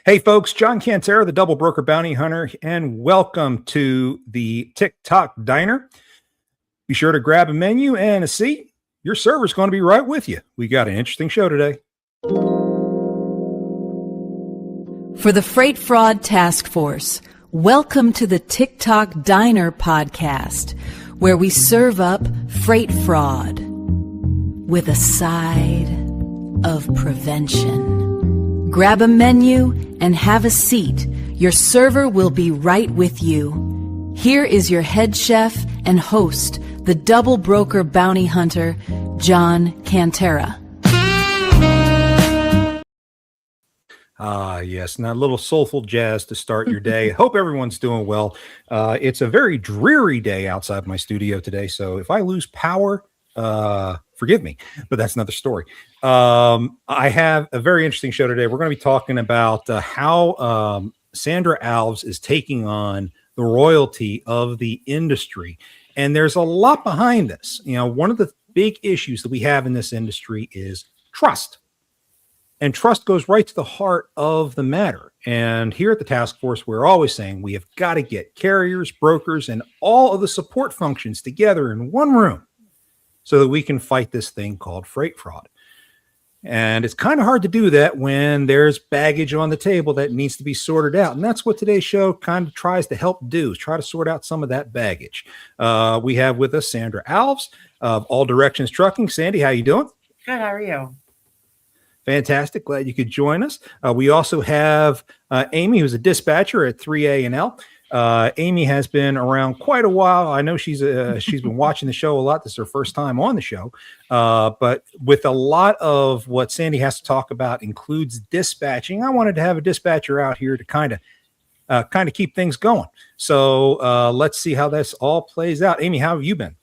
Hey, folks, John Cantera, the Double Broker Bounty Hunter, and welcome to the TikTok Diner. Be sure to grab a menu and a seat. Your server's going to be right with you. We got an interesting show today. For the Freight Fraud Task Force, welcome to the TikTok Diner podcast, where we serve up freight fraud with a side of prevention. Grab a menu and have a seat. Your server will be right with you. Here is your head chef and host, the Double Broker Bounty Hunter, John Cantera. Yes. Now, a little soulful jazz to start your day. Hope everyone's doing well. It's a very dreary day outside my studio today. So if I lose power, forgive me, but that's another story. I have a very interesting show today. We're going to be talking about how Sandra Alves is taking on the royalty of the industry. And there's a lot behind this. You know, one of the big issues that we have in this industry is trust. And trust goes right to the heart of the matter. And here at the task force, we're always saying we have got to get carriers, brokers, and all of the support functions together in one room so that we can fight this thing called freight fraud. And it's kind of hard to do that when there's baggage on the table that needs to be sorted out. And that's what today's show kind of tries to help do, is try to sort out some of that baggage. We have with us Sandra Alves of All Directions Trucking. Sandy, how you doing? Good. How are you? Fantastic. Glad you could join us. We also have Amy, who's a dispatcher at 3A&L. Amy has been around quite a while. I know she's been watching the show a lot. This is her first time on the show. But with a lot of what Sandy has to talk about includes dispatching, I wanted to have a dispatcher out here to kind of keep things going. So let's see how this all plays out. Amy, how have you been?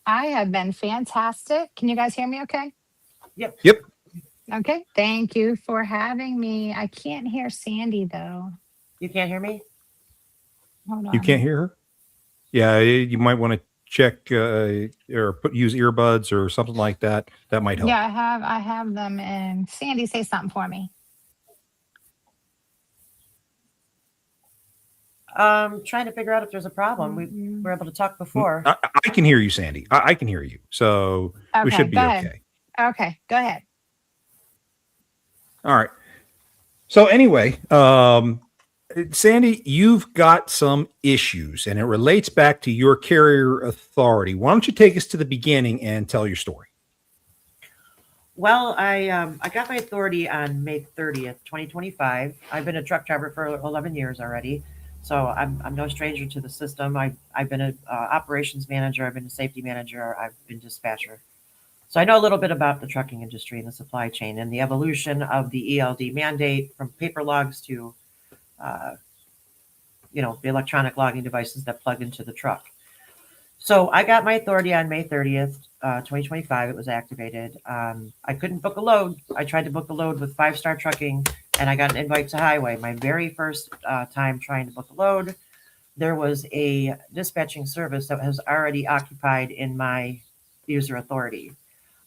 I have been fantastic. Can you guys hear me okay? Yep. Okay. Thank you for having me. I can't hear Sandy, though. You can't hear me? Hold on. You can't hear her? Yeah, you might want to check or use earbuds or something like that. That might help. Yeah, I have them. And Sandy, say something for me. Trying to figure out if there's a problem. We were able to talk before. I can hear you, Sandy. I can hear you. So we should be okay. Okay, go ahead. All right. So anyway, Sandy, you've got some issues, and it relates back to your carrier authority. Why don't you take us to the beginning and tell your story? Well, I got my authority on May 30th, 2025. I've been a truck driver for 11 years already, so I'm no stranger to the system. I've been an operations manager. I've been a safety manager. I've been dispatcher. So I know a little bit about the trucking industry and the supply chain and the evolution of the ELD mandate from paper logs to, the electronic logging devices that plug into the truck. So I got my authority on May 30th, 2025. It was activated. I couldn't book a load. I tried to book a load with 5 Star Trucking, and I got an invite to Highway. My very first time trying to book a load, there was a dispatching service that was already occupied in my user authority.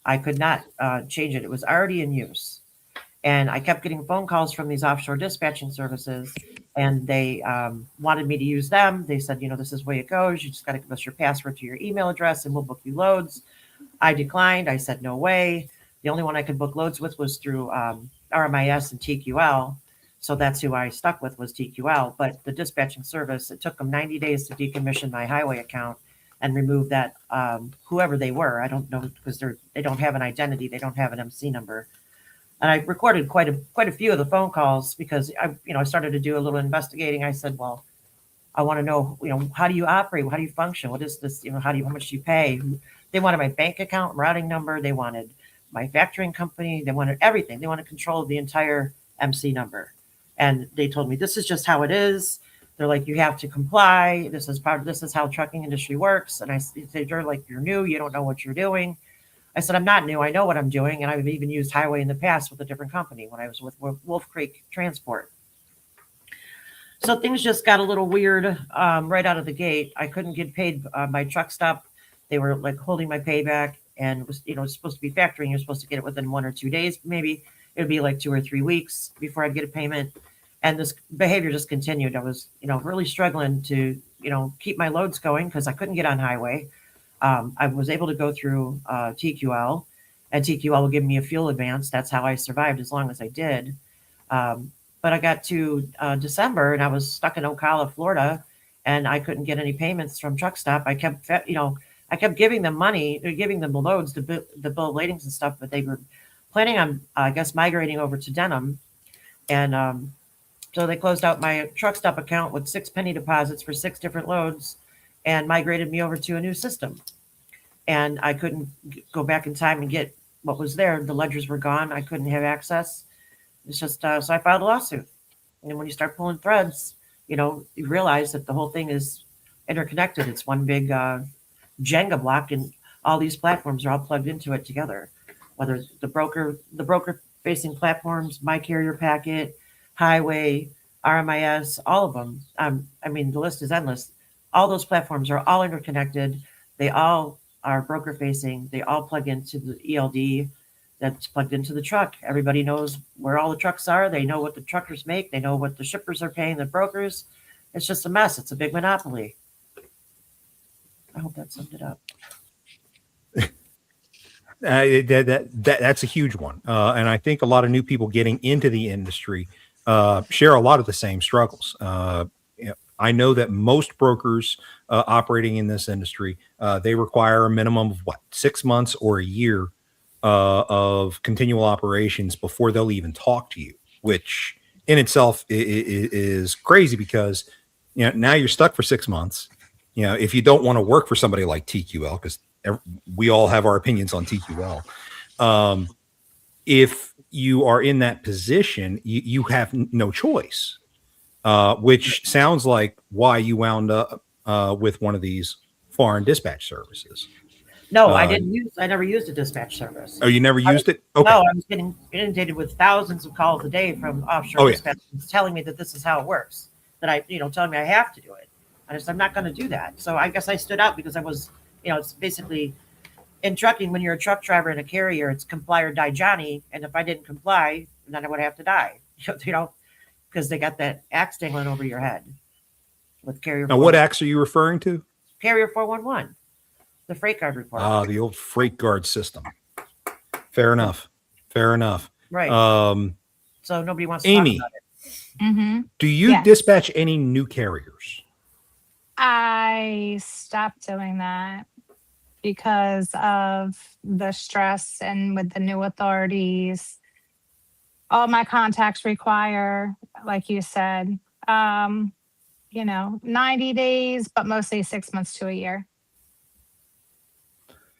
I could not change it. It was already in use. And I kept getting phone calls from these offshore dispatching services, and they wanted me to use them. They said, this is the way it goes. You just got to give us your password to your email address, and we'll book you loads. I declined. I said, no way. The only one I could book loads with was through RMIS and TQL. So that's who I stuck with, was TQL. But the dispatching service, it took them 90 days to decommission my Highway account and remove that, whoever they were. I don't know, because they don't have an identity. They don't have an MC number. And I recorded quite a few of the phone calls because I started to do a little investigating. I said, well, I want to know, how do you operate? How do you function? What is this? How much do you pay? They wanted my bank account, routing number. They wanted my factoring company. They wanted everything. They wanted control of the entire MC number. And they told me, this is just how it is. They're like, you have to comply. This is how trucking industry works. And I said, you're new. You don't know what you're doing. I said, I'm not new. I know what I'm doing. And I've even used Highway in the past with a different company when I was with Wolf Creek Transport. So things just got a little weird right out of the gate. I couldn't get paid my truck stop. They were like holding my payback, and it was supposed to be factoring. You're supposed to get it within 1 or 2 days. Maybe it would be like 2 or 3 weeks before I'd get a payment. And this behavior just continued. I was, really struggling to, keep my loads going because I couldn't get on highway. I was able to go through TQL, and TQL will give me a fuel advance. That's how I survived as long as I did. But I got to December, and I was stuck in Ocala, Florida, and I couldn't get any payments from Truck Stop. I kept, I kept giving them money, giving them the loads, the bill of ladings and stuff, but they were planning on, I guess, migrating over to Denim, and so they closed out my Truck Stop account with 6 penny deposits for 6 different loads, and migrated me over to a new system. And I couldn't go back in time and get what was there. The ledgers were gone. I couldn't have access. It's just so I filed a lawsuit. And when you start pulling threads, you realize that the whole thing is interconnected. It's one big Jenga block, and all these platforms are all plugged into it together. Whether it's the broker facing platforms, My Carrier Packet, Highway, RMIS, all of them. I mean, the list is endless. All those platforms are all interconnected. They all are broker facing. They all plug into the ELD that's plugged into the truck. Everybody knows where all the trucks are. They know what the truckers make. They know what the shippers are paying the brokers. It's just a mess. It's a big monopoly. I hope that summed it up. That's a huge one. And I think a lot of new people getting into the industry share a lot of the same struggles. I know that most brokers operating in this industry, they require a minimum of 6 months or a year of continual operations before they'll even talk to you, which in itself is crazy because, now you're stuck for 6 months. If you don't want to work for somebody like TQL, because we all have our opinions on TQL. If you are in that position, you have no choice. Which sounds like why you wound up with one of these foreign dispatch services. No, I never used a dispatch service. Oh, you never used it? Okay. No, I was getting inundated with thousands of calls a day from offshore dispatchers telling me that this is how it works. That telling me I have to do it. I'm not going to do that. So I guess I stood out because I was, it's basically in trucking, when you're a truck driver and a carrier, it's comply or die Johnny. And if I didn't comply, then I would have to die. Because they got that axe dangling over your head with Carrier. Now, what axe are you referring to? Carrier 411, the freight guard report. The old freight guard system. Fair enough. Right. So nobody wants to Amy, talk about it. Mm-hmm. Do you dispatch any new carriers? I stopped doing that because of the stress and with the new authorities. All my contacts require, like you said, 90 days, but mostly 6 months to a year.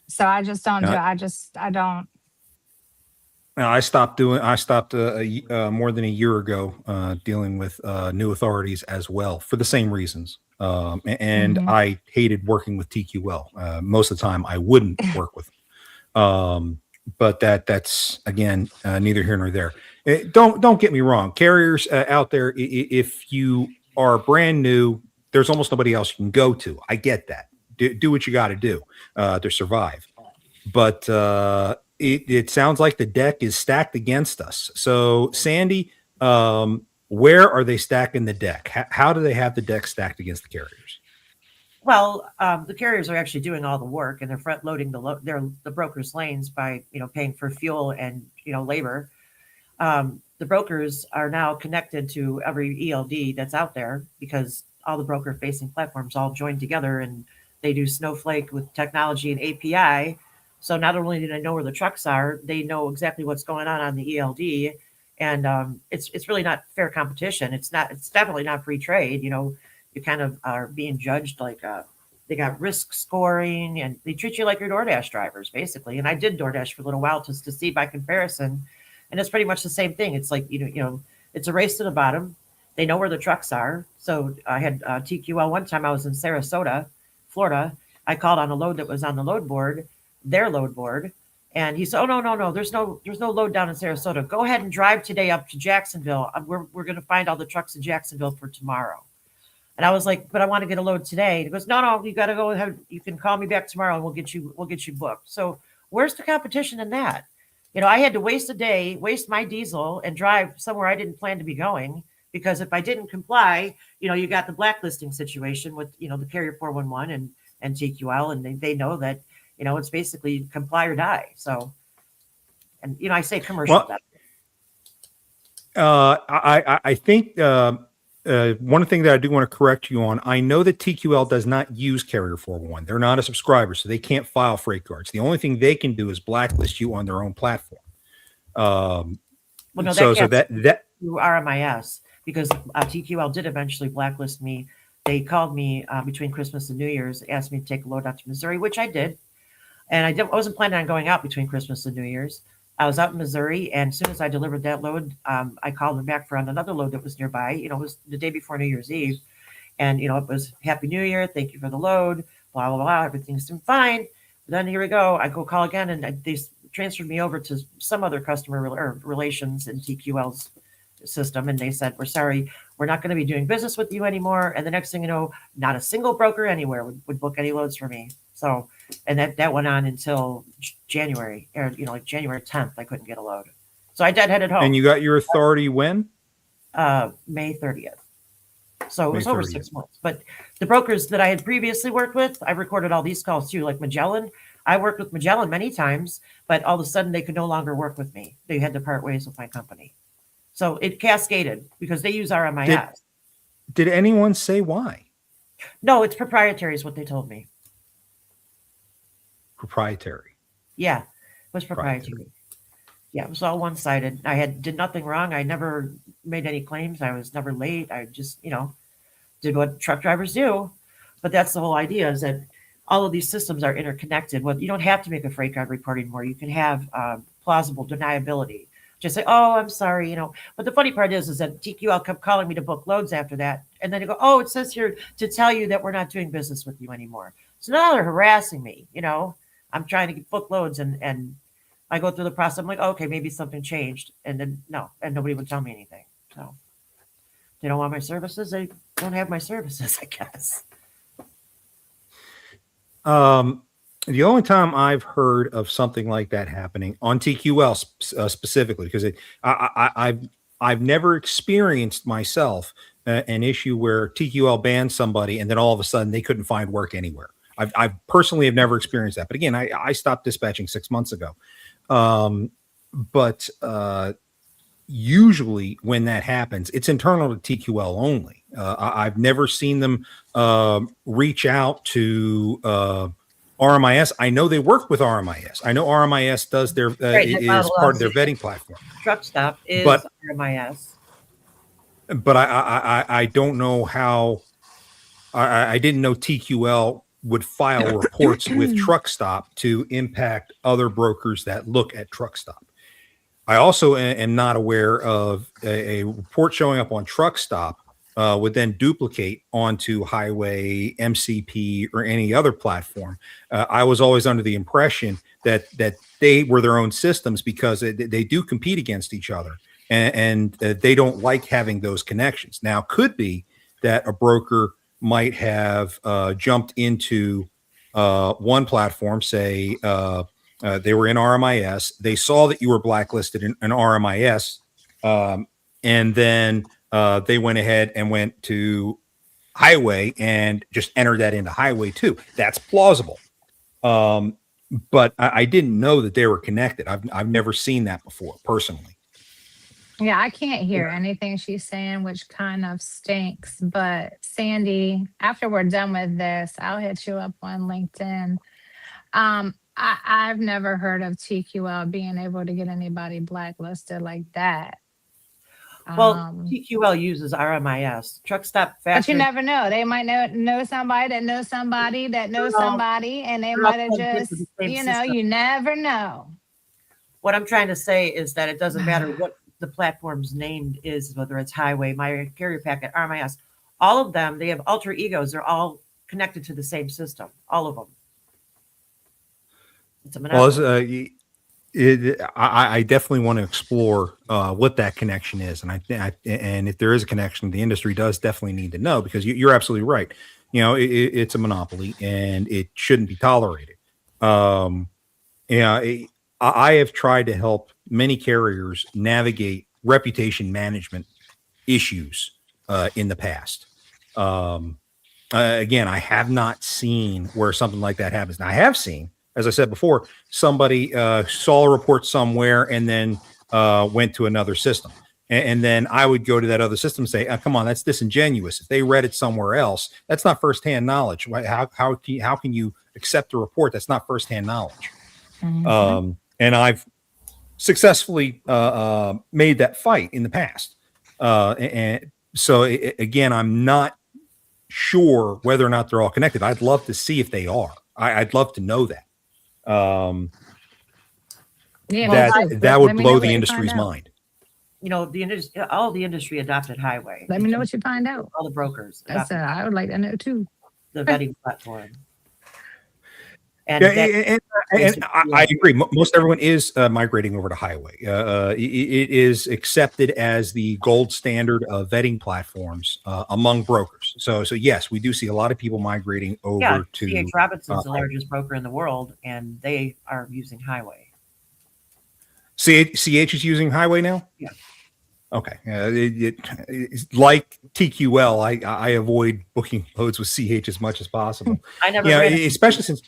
So I just don't do it. I don't. Now, I stopped more than a year ago dealing with new authorities as well for the same reasons. And I hated working with TQL. Most of the time I wouldn't work with them. But that's again, neither here nor there. Don't get me wrong. Carriers out there, if you are brand new, there's almost nobody else you can go to. I get that. Do what you got to do to survive. But it sounds like the deck is stacked against us. So, Sandy, where are they stacking the deck? How do they have the deck stacked against the carriers? Well, the carriers are actually doing all the work, and they're front loading the brokers' lanes by paying for fuel and labor. The brokers are now connected to every ELD that's out there because all the broker facing platforms all joined together, and they do Snowflake with technology and API. So not only do they know where the trucks are, they know exactly what's going on the ELD, and it's really not fair competition. It's definitely not free trade. You kind of are being judged like they got risk scoring, and they treat you like your DoorDash drivers basically. And I did DoorDash for a little while just to see by comparison, and it's pretty much the same thing. It's like it's a race to the bottom. They know where the trucks are. So I had TQL one time. I was in Sarasota, Florida. I called on a load that was on the load board, their load board. And he said, "Oh, no. There's no load down in Sarasota. Go ahead and drive today up to Jacksonville. We're going to find all the trucks in Jacksonville for tomorrow." And I was like, "But I want to get a load today." He goes, "No, you got to go. You can call me back tomorrow and we'll get you booked." So where's the competition in that? I had to waste a day, waste my diesel and drive somewhere I didn't plan to be going because if I didn't comply, you got the blacklisting situation with, the carrier 411 and TQL, and they know that, it's basically comply or die. So, and, I say commercial. Well, I think one thing that I do want to correct you on, I know that TQL does not use Carrier 411. They're not a subscriber, so they can't file freight cards. The only thing they can do is blacklist you on their own platform. Well, no, so that through RMIS, because TQL did eventually blacklist me. They called me between Christmas and New Year's, asked me to take a load out to Missouri, which I did. And I wasn't planning on going out between Christmas and New Year's. I was out in Missouri, and as soon as I delivered that load, I called them back for another load that was nearby. It was the day before New Year's Eve. And, it was Happy New Year. Thank you for the load. Blah, blah, blah. Everything seemed fine. But then here we go. I go call again, and they transferred me over to some other customer relations in TQL's system. And they said, we're sorry, we're not going to be doing business with you anymore. And the next thing you know, not a single broker anywhere would book any loads for me. So, and that went on until January, or, like January 10th, I couldn't get a load. So I deadheaded home. And you got your authority when? May 30th. So it was over 6 months. But the brokers that I had previously worked with, I recorded all these calls too, like Magellan. I worked with Magellan many times, but all of a sudden they could no longer work with me. They had to part ways with my company. So it cascaded because they use RMIS. Did anyone say why? No, it's proprietary is what they told me. Proprietary. Yeah, it was proprietary. Yeah, it was all one-sided. I did nothing wrong. I never made any claims. I was never late. I just, did what truck drivers do. But that's the whole idea, is that all of these systems are interconnected. Well, you don't have to make a freight card report anymore. You can have plausible deniability. Just say, oh, I'm sorry, But the funny part is that TQL kept calling me to book loads after that. And then they go, oh, it says here to tell you that we're not doing business with you anymore. So now they're harassing me, I'm trying to book loads, and I go through the process. I'm like, oh, okay, maybe something changed. And then no, and nobody would tell me anything. So they don't want my services. They don't have my services, I guess. The only time I've heard of something like that happening on TQL specifically, because I've never experienced myself an issue where TQL banned somebody and then all of a sudden they couldn't find work anywhere. I personally have never experienced that. But again, I stopped dispatching 6 months ago. But usually when that happens, it's internal to TQL only. I've never seen them reach out to RMIS. I know they work with RMIS. I know RMIS does their is part of their vetting platform. Truck Stop is RMIS. But I don't know how. I didn't know TQL would file reports with Truck Stop to impact other brokers that look at Truck Stop. I also am not aware of a report showing up on Truck Stop would then duplicate onto Highway, MCP, or any other platform. I was always under the impression that they were their own systems because they do compete against each other, and they don't like having those connections. Now, could be that a broker might have jumped into one platform, say they were in RMIS, they saw that you were blacklisted in RMIS, and then they went ahead and went to Highway and just entered that into Highway too. That's plausible. But I didn't know that they were connected. I've never seen that before personally. Yeah, I can't hear anything she's saying, which kind of stinks. But Sandy, after we're done with this, I'll hit you up on LinkedIn. I've never heard of TQL being able to get anybody blacklisted like that. Well, TQL uses RMIS. Truck Stop Factory. But you never know. They might know somebody that knows somebody that knows somebody, and they might have just, you never know. What I'm trying to say is that it doesn't matter what the platform's name is, whether it's Highway, My Carrier Packet, RMIS, all of them, they have alter egos. They're all connected to the same system, all of them. It's a monopoly. Well, I definitely want to explore what that connection is, and if there is a connection, the industry does definitely need to know, because you're absolutely right. It's a monopoly and it shouldn't be tolerated. I have tried to help many carriers navigate reputation management issues in the past. Again, I have not seen where something like that happens. Now, I have seen, as I said before, somebody saw a report somewhere and then went to another system. And then I would go to that other system and say, oh, come on, that's disingenuous. If they read it somewhere else, that's not firsthand knowledge. How can you accept a report that's not firsthand knowledge? And I've successfully made that fight in the past. And so, again, I'm not sure whether or not they're all connected. I'd love to see if they are. I'd love to know that. That would blow the industry's mind. You know, all the industry adopted Highway. Let me know what you find out. All the brokers. I would like to know too. The vetting platform. And, and I agree. Most everyone is migrating over to Highway. It is accepted as the gold standard of vetting platforms among brokers. So yes, we do see a lot of people migrating over to. C.H. Robinson's the largest broker in the world, and they are using Highway. CH is using Highway now? Yeah. Okay. It's like TQL. I avoid booking loads with CH as much as possible. I never. Especially since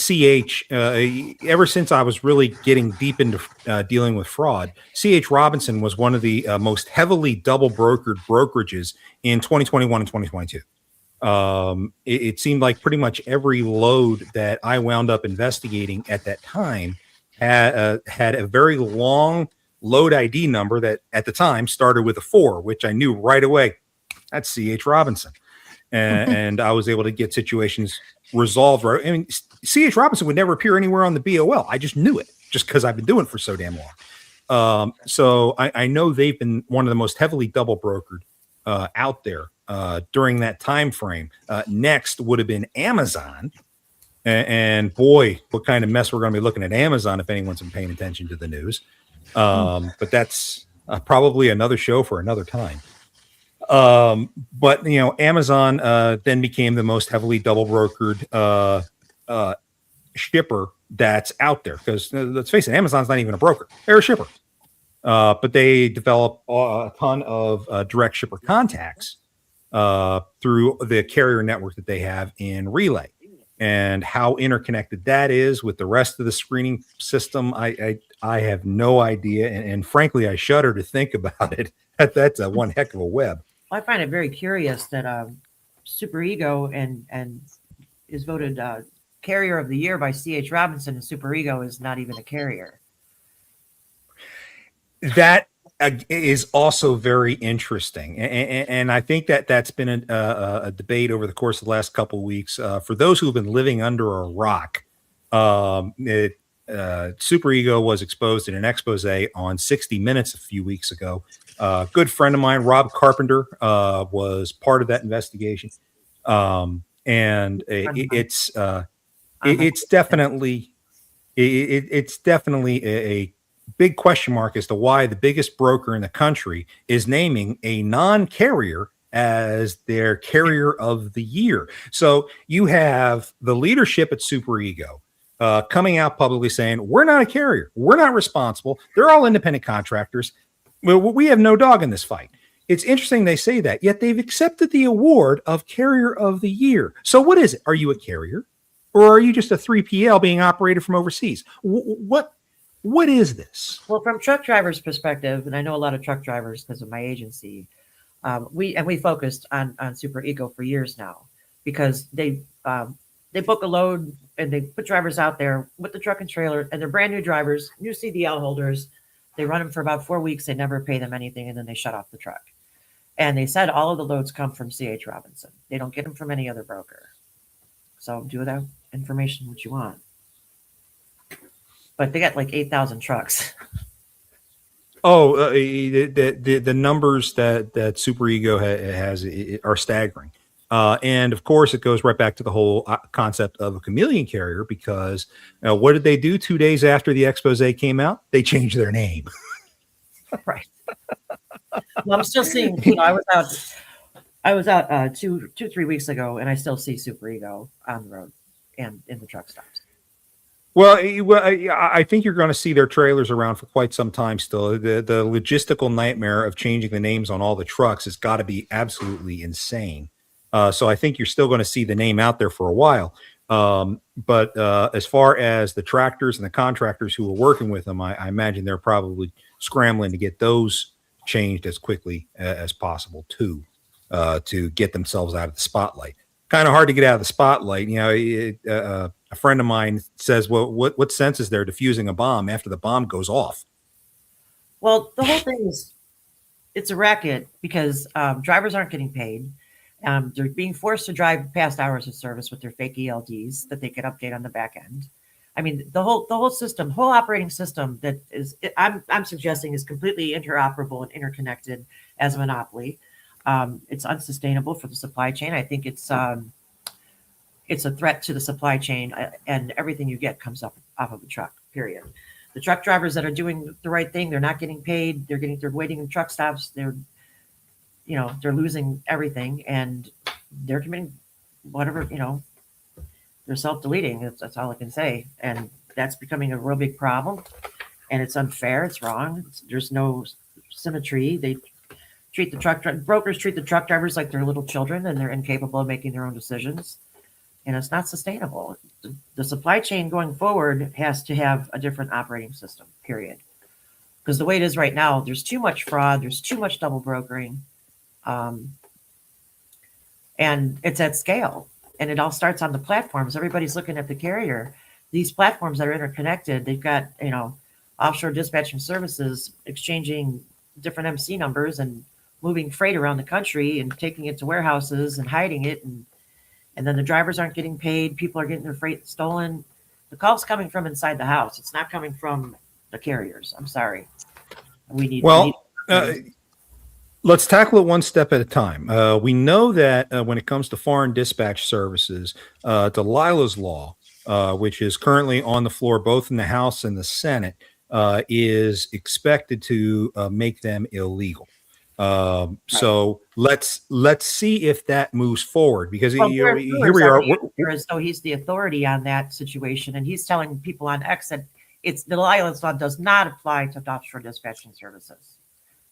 CH, ever since I was really getting deep into dealing with fraud, CH Robinson was one of the most heavily double brokered brokerages in 2021 and 2022. It seemed like pretty much every load that I wound up investigating at that time had a very long load ID number that at the time started with a 4, which I knew right away. That's CH Robinson. And I was able to get situations resolved. I mean, CH Robinson would never appear anywhere on the BOL. I just knew it just because I've been doing it for so damn long. So I know they've been one of the most heavily double brokered out there during that time frame. Next would have been Amazon. And boy, what kind of mess we're going to be looking at Amazon if anyone's been paying attention to the news. But that's probably another show for another time. But Amazon then became the most heavily double brokered shipper that's out there, because let's face it, Amazon's not even a broker; they're a shipper. But they develop a ton of direct shipper contacts through the carrier network that they have in Relay, and how interconnected that is with the rest of the screening system. I have no idea, and frankly, I shudder to think about it. That's one heck of a web. I find it very curious that Super Ego and is voted Carrier of the Year by C.H. Robinson, and Super Ego is not even a carrier. That is also very interesting, and I think that's been a debate over the course of the last couple of weeks. For those who have been living under a rock, Super Ego was exposed in an expose on 60 Minutes a few weeks ago. Good friend of mine, Rob Carpenter, was part of that investigation, and it's definitely a big question mark as to why the biggest broker in the country is naming a non-carrier as their carrier of the year. So you have the leadership at Super Ego coming out publicly saying, we're not a carrier, we're not responsible, they're all independent contractors, we have no dog in this fight. It's interesting they say that, yet they've accepted the award of Carrier of the Year. So what is it? Are you a carrier, or are you just a 3PL being operated from overseas? What is this? Well, from truck drivers' perspective, and I know a lot of truck drivers because of my agency, we focused on Super Ego for years now, because they book a load and they put drivers out there with the truck and trailer, and they're brand new drivers, new CDL holders. They run them for about 4 weeks. They never pay them anything, and then they shut off the truck. And they said all of the loads come from C.H. Robinson. They don't get them from any other broker. So do with that information what you want. But they got like 8,000 trucks. Oh, the numbers that Super Ego has are staggering. And of course, it goes right back to the whole concept of a chameleon carrier, because what did they do 2 days after the expose came out? They changed their name. Right. Well, I'm still seeing, I was out 2-3 weeks ago, and I still see Super Ego on the road and in the truck stops. I think you're going to see their trailers around for quite some time still. The logistical nightmare of changing the names on all the trucks has got to be absolutely insane. So I think you're still going to see the name out there for a while. But as far as the tractors and the contractors who are working with them, I imagine they're probably scrambling to get those changed as quickly as possible too, to get themselves out of the spotlight. Kind of hard to get out of the spotlight. A friend of mine says, well, what sense is there diffusing a bomb after the bomb goes off? Well, the whole thing is, it's a racket because drivers aren't getting paid. They're being forced to drive past hours of service with their fake ELDs that they could update on the back end. I mean, the whole system, whole operating system that is, I'm suggesting is completely interoperable and interconnected as a monopoly. It's unsustainable for the supply chain. I think it's a threat to the supply chain, and everything you get comes off of a truck, period. The truck drivers that are doing the right thing, they're not getting paid. They're waiting in truck stops. They're losing everything, and they're committing whatever, they're self-deleting. That's all I can say. And that's becoming a real big problem, and it's unfair. It's wrong. There's no symmetry. They treat brokers treat the truck drivers like they're little children, and they're incapable of making their own decisions. And it's not sustainable. The supply chain going forward has to have a different operating system, period. Because the way it is right now, there's too much fraud, there's too much double brokering, and it's at scale. And it all starts on the platforms. Everybody's looking at the carrier. These platforms that are interconnected, they've got, offshore dispatching services exchanging different MC numbers and moving freight around the country and taking it to warehouses and hiding it, and then the drivers aren't getting paid. People are getting their freight stolen. The call's coming from inside the house. It's not coming from the carriers. I'm sorry. Let's tackle it one step at a time. We know that when it comes to foreign dispatch services, Delilah's Law, which is currently on the floor both in the House and the Senate, is expected to make them illegal. So let's see if that moves forward, because here we are. As though he's the authority on that situation, and he's telling people on X that the Delilah's Law does not apply to offshore dispatching services.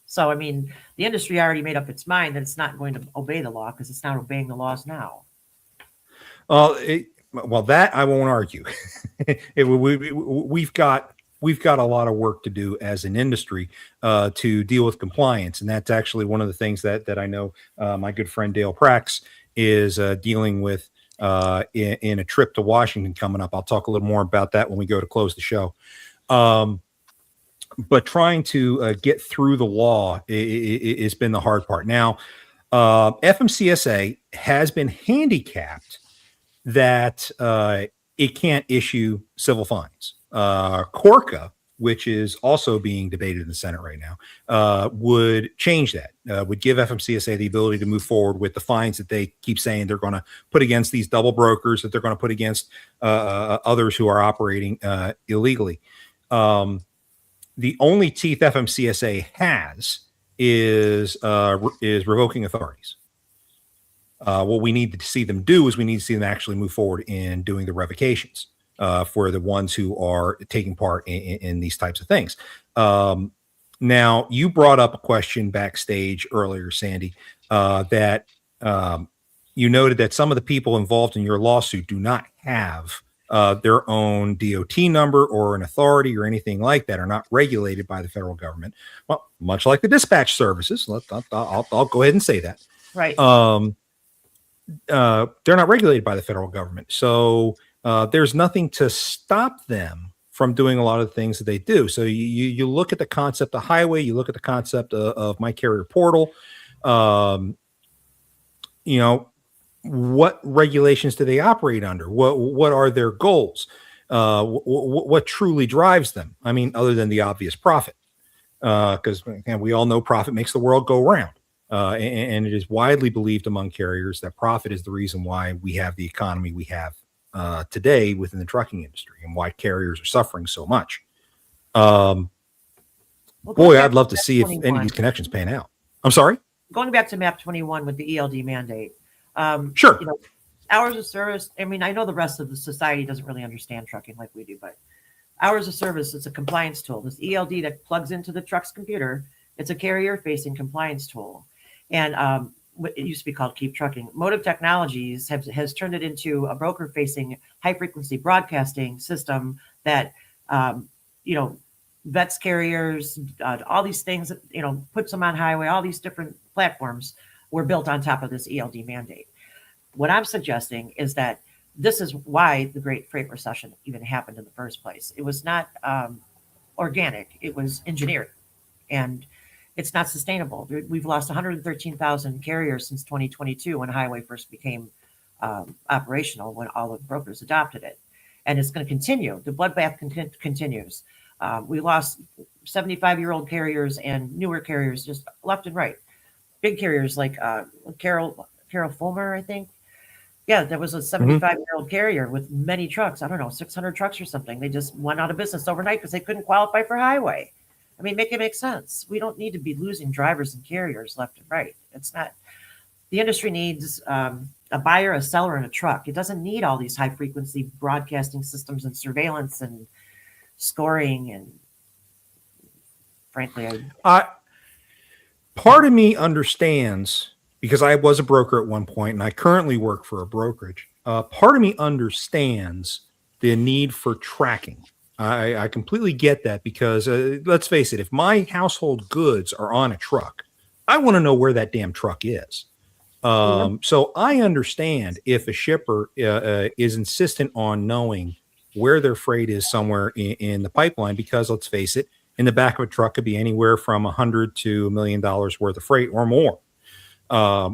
So, I mean, the industry already made up its mind that it's not going to obey the law because it's not obeying the laws now. Well, that I won't argue. We've got a lot of work to do as an industry to deal with compliance, and that's actually one of the things that I know my good friend Dale Prax is dealing with in a trip to Washington coming up. I'll talk a little more about that when we go to close the show. But trying to get through the law has been the hard part. Now, FMCSA has been handicapped that it can't issue civil fines. Corca, which is also being debated in the Senate right now, would change that, would give FMCSA the ability to move forward with the fines that they keep saying they're going to put against these double brokers, that they're going to put against others who are operating illegally. The only teeth FMCSA has is revoking authorities. What we need to see them do is we need to see them actually move forward in doing the revocations for the ones who are taking part in these types of things. Now, you brought up a question backstage earlier, Sandy, that you noted that some of the people involved in your lawsuit do not have their own DOT number or an authority or anything like that, are not regulated by the federal government. Well, much like the dispatch services, I'll go ahead and say that. Right. They're not regulated by the federal government. So there's nothing to stop them from doing a lot of the things that they do. So you look at the concept of highway, you look at the concept of My Carrier Portal, what regulations do they operate under? What are their goals? What truly drives them? I mean, other than the obvious profit, because we all know profit makes the world go round. And it is widely believed among carriers that profit is the reason why we have the economy we have today within the trucking industry, and why carriers are suffering so much. Boy, I'd love to see if any of these connections pan out. I'm sorry? Going back to MAP 21 with the ELD mandate. Sure. hours of service. I mean, I know the rest of the society doesn't really understand trucking like we do, but hours of service, it's a compliance tool. This ELD that plugs into the truck's computer, it's a carrier-facing compliance tool. And it used to be called Keep Trucking. Motive Technologies has turned it into a broker-facing high-frequency broadcasting system that, vets carriers, all these things, puts them on highway, all these different platforms were built on top of this ELD mandate. What I'm suggesting is that this is why the Great Freight Recession even happened in the first place. It was not organic. It was engineered, and it's not sustainable. We've lost 113,000 carriers since 2022 when highway first became operational, when all the brokers adopted it. And it's going to continue. The bloodbath continues. We lost 75-year-old carriers and newer carriers just left and right. Big carriers like Carol Fulmer, I think. Yeah, there was a 75-year-old carrier with many trucks. I don't know, 600 trucks or something. They just went out of business overnight because they couldn't qualify for highway. I mean, make it make sense. We don't need to be losing drivers and carriers left and right. It's not. The industry needs a buyer, a seller, and a truck. It doesn't need all these high-frequency broadcasting systems and surveillance and scoring. And frankly, part of me understands, because I was a broker at one point and I currently work for a brokerage. Part of me understands the need for tracking. I completely get that because let's face it, if my household goods are on a truck, I want to know where that damn truck is. So I understand if a shipper is insistent on knowing where their freight is somewhere in the pipeline, because let's face it, in the back of a truck could be anywhere from $100 to $1 million worth of freight or more.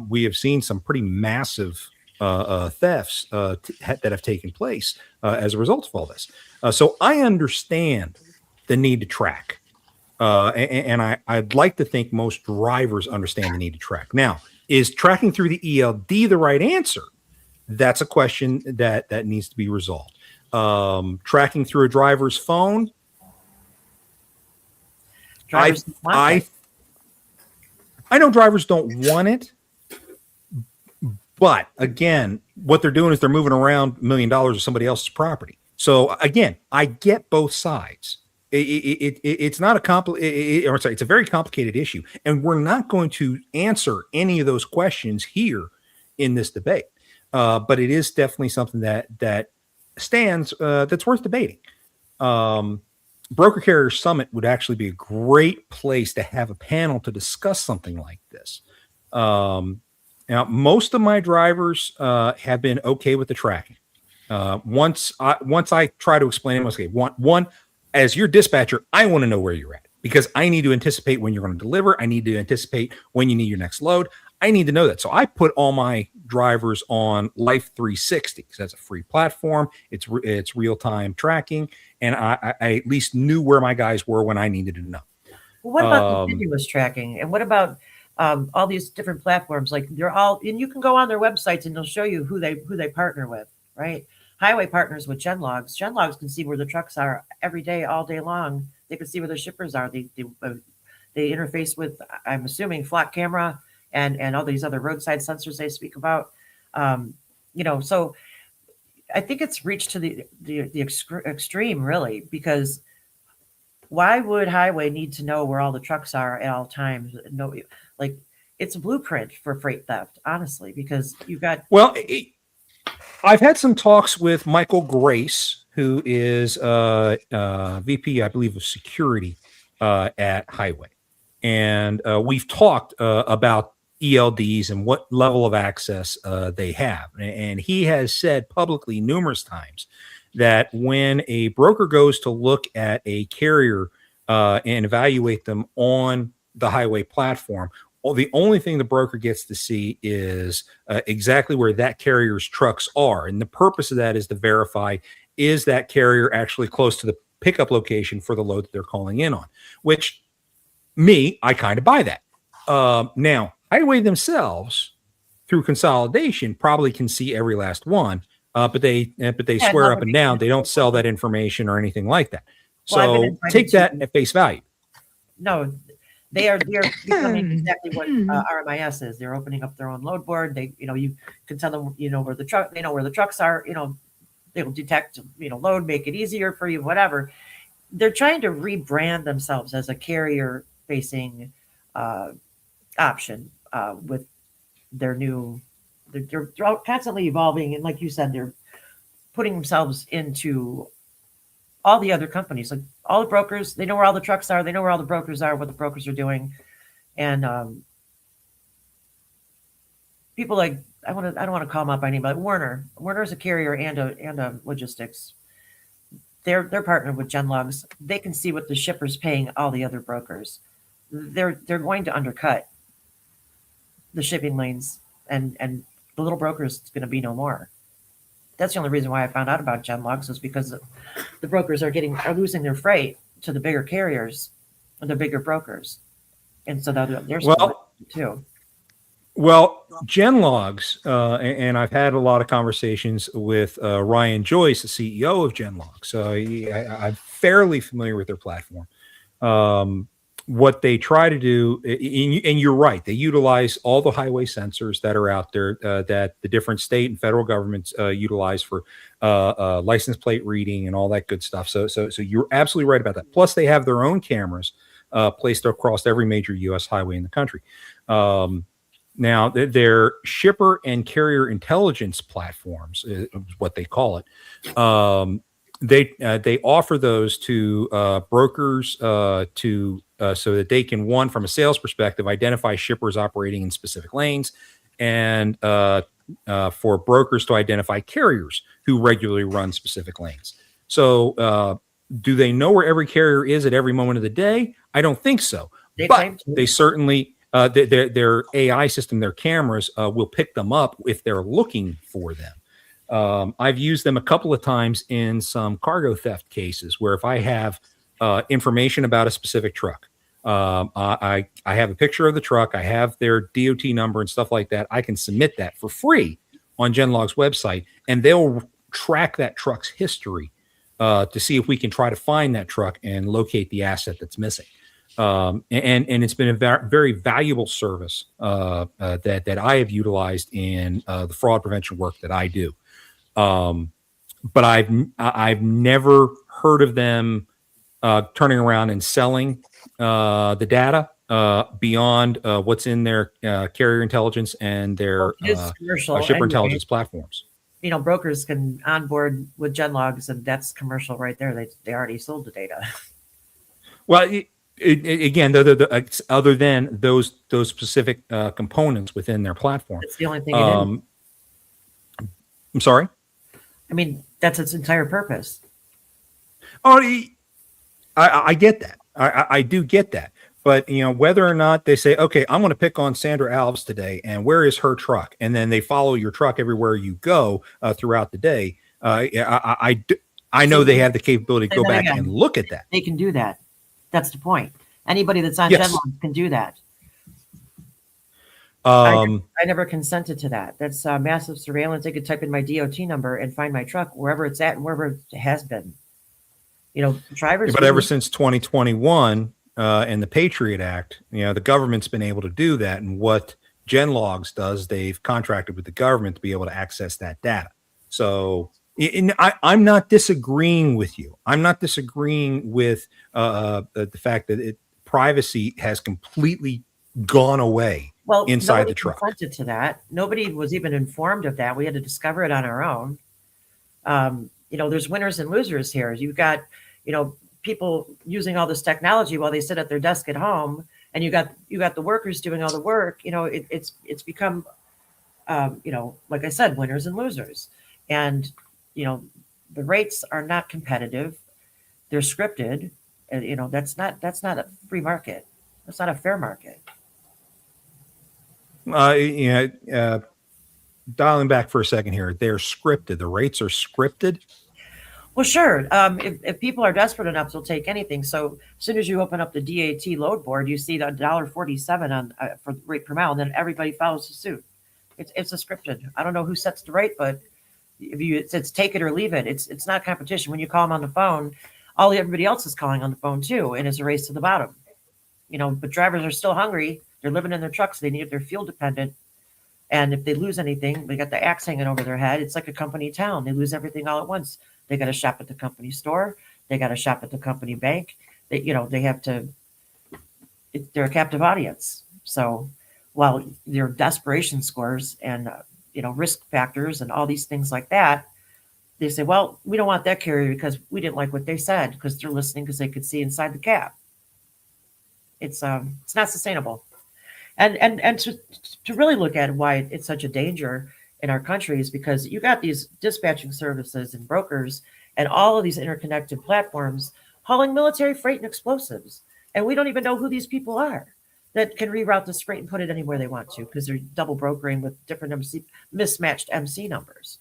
We have seen some pretty massive thefts that have taken place as a result of all this. So I understand the need to track. And I'd like to think most drivers understand the need to track. Now, is tracking through the ELD the right answer? That's a question that needs to be resolved. Tracking through a driver's phone, I know drivers don't want it, but again, what they're doing is they're moving around $1 million of somebody else's property. So again, I get both sides. It's not it's a very complicated issue, and we're not going to answer any of those questions here in this debate. But it is definitely something that stands that's worth debating. Broker Carrier Summit would actually be a great place to have a panel to discuss something like this. Now, most of my drivers have been okay with the tracking. Once I try to explain it, okay, one, as your dispatcher, I want to know where you're at because I need to anticipate when you're going to deliver. I need to anticipate when you need your next load. I need to know that. So I put all my drivers on Life 360 because that's a free platform. It's real-time tracking. And I at least knew where my guys were when I needed to know. Well, what about continuous tracking? And what about all these different platforms? Like they're all, and you can go on their websites and they'll show you who they partner with, right? Highway partners with GenLogs. GenLogs can see where the trucks are every day, all day long. They can see where the shippers are. They interface with, I'm assuming, flock camera and all these other roadside sensors they speak about. So I think it's reached to the extreme, really, because why would highway need to know where all the trucks are at all times? No, like it's a blueprint for freight theft, honestly, because you've got. Well, I've had some talks with Michael Grace, who is VP, I believe, of security at Highway. And we've talked about ELDs and what level of access they have. And he has said publicly numerous times that when a broker goes to look at a carrier and evaluate them on the highway platform, the only thing the broker gets to see is exactly where that carrier's trucks are. And the purpose of that is to verify, is that carrier actually close to the pickup location for the load that they're calling in on, which I kind of buy that. Now, Highway themselves, through consolidation, probably can see every last one, but they swear up and down they don't sell that information or anything like that. So take that at face value. No, they're becoming exactly what RMIS is. They're opening up their own load board. They, you can tell them, where the truck, they know where the trucks are, they will detect, load, make it easier for you, whatever. They're trying to rebrand themselves as a carrier facing option with their new, they're constantly evolving. And like you said, they're putting themselves into all the other companies, like all the brokers. They know where all the trucks are. They know where all the brokers are, what the brokers are doing. And people like, I don't want to call them up by name, but Werner is a carrier and a logistics. They're partnered with Genlogs. They can see what the shipper's paying all the other brokers. They're going to undercut the shipping lanes, and the little brokers is going to be no more. That's the only reason why I found out about Genlogs, is because the brokers are losing their freight to the bigger carriers, the bigger brokers, and so they're too. Well, Genlogs, and I've had a lot of conversations with Ryan Joyce, the CEO of Genlogs. So I'm fairly familiar with their platform. What they try to do, and you're right, they utilize all the highway sensors that are out there that the different state and federal governments utilize for license plate reading and all that good stuff. So you're absolutely right about that. Plus, they have their own cameras placed across every major U.S. highway in the country. Now, their shipper and carrier intelligence platforms is what they call it. They offer those to brokers so that they can, one, from a sales perspective, identify shippers operating in specific lanes, and for brokers to identify carriers who regularly run specific lanes. So do they know where every carrier is at every moment of the day? I don't think so. But they certainly... their AI system, their cameras will pick them up if they're looking for them. I've used them a couple of times in some cargo theft cases where if I have information about a specific truck, I have a picture of the truck, I have their DOT number and stuff like that, I can submit that for free on Genlog's website, and they'll track that truck's history to see if we can try to find that truck and locate the asset that's missing. And it's been a very valuable service that I have utilized in the fraud prevention work that I do. But I've never heard of them turning around and selling the data beyond what's in their carrier intelligence and their shipper intelligence platforms. Brokers can onboard with Genlogs, and that's commercial right there. They already sold the data. Well. Again, other than those specific components within their platform, it's the only thing it is. I'm sorry. I mean, that's its entire purpose. Oh, I get that. I do get that. But whether or not they say, okay, I'm going to pick on Sandra Alves today, and where is her truck, and then they follow your truck everywhere you go throughout the day. I know they have the capability to go back and look at that. They can do that. That's the point. Anybody that's on Genlog can do that. I never consented to that. That's massive surveillance. They could type in my DOT number and find my truck wherever it's at and wherever it has been. Drivers. But ever since 2021 and the Patriot Act, the government's been able to do that. And what Genlogs does, they've contracted with the government to be able to access that data. So I'm not disagreeing with you. I'm not disagreeing with the fact that privacy has completely gone away inside the truck. Consented to that. Nobody was even informed of that. We had to discover it on our own. There's winners and losers here. You've got, people using all this technology while they sit at their desk at home, and you got the workers doing all the work. It's become, like I said, winners and losers. And the rates are not competitive. They're scripted. And, that's not a free market. That's not a fair market. Dialing back for a second here. They're scripted. The rates are scripted. Well, sure. If people are desperate enough, they'll take anything. So as soon as you open up the DAT load board, you see the $1.47 on for rate per mile, and then everybody follows the suit. It's a scripted. I don't know who sets the rate, but it's take it or leave it. It's not competition. When you call them on the phone, everybody else is calling on the phone too, and it's a race to the bottom. But drivers are still hungry. They're living in their trucks. They need, they're fuel dependent. And if they lose anything, they got the axe hanging over their head. It's like a company town. They lose everything all at once. They got to shop at the company store. They got to shop at the company bank. They have to, they're a captive audience. So while their desperation scores and, risk factors and all these things like that, they say, well, we don't want that carrier because we didn't like what they said, because they're listening because they could see inside the cab. It's not sustainable. And to really look at why it's such a danger in our country is because you got these dispatching services and brokers and all of these interconnected platforms hauling military freight and explosives. And we don't even know who these people are that can reroute this freight and put it anywhere they want to, because they're double brokering with different mismatched MC numbers,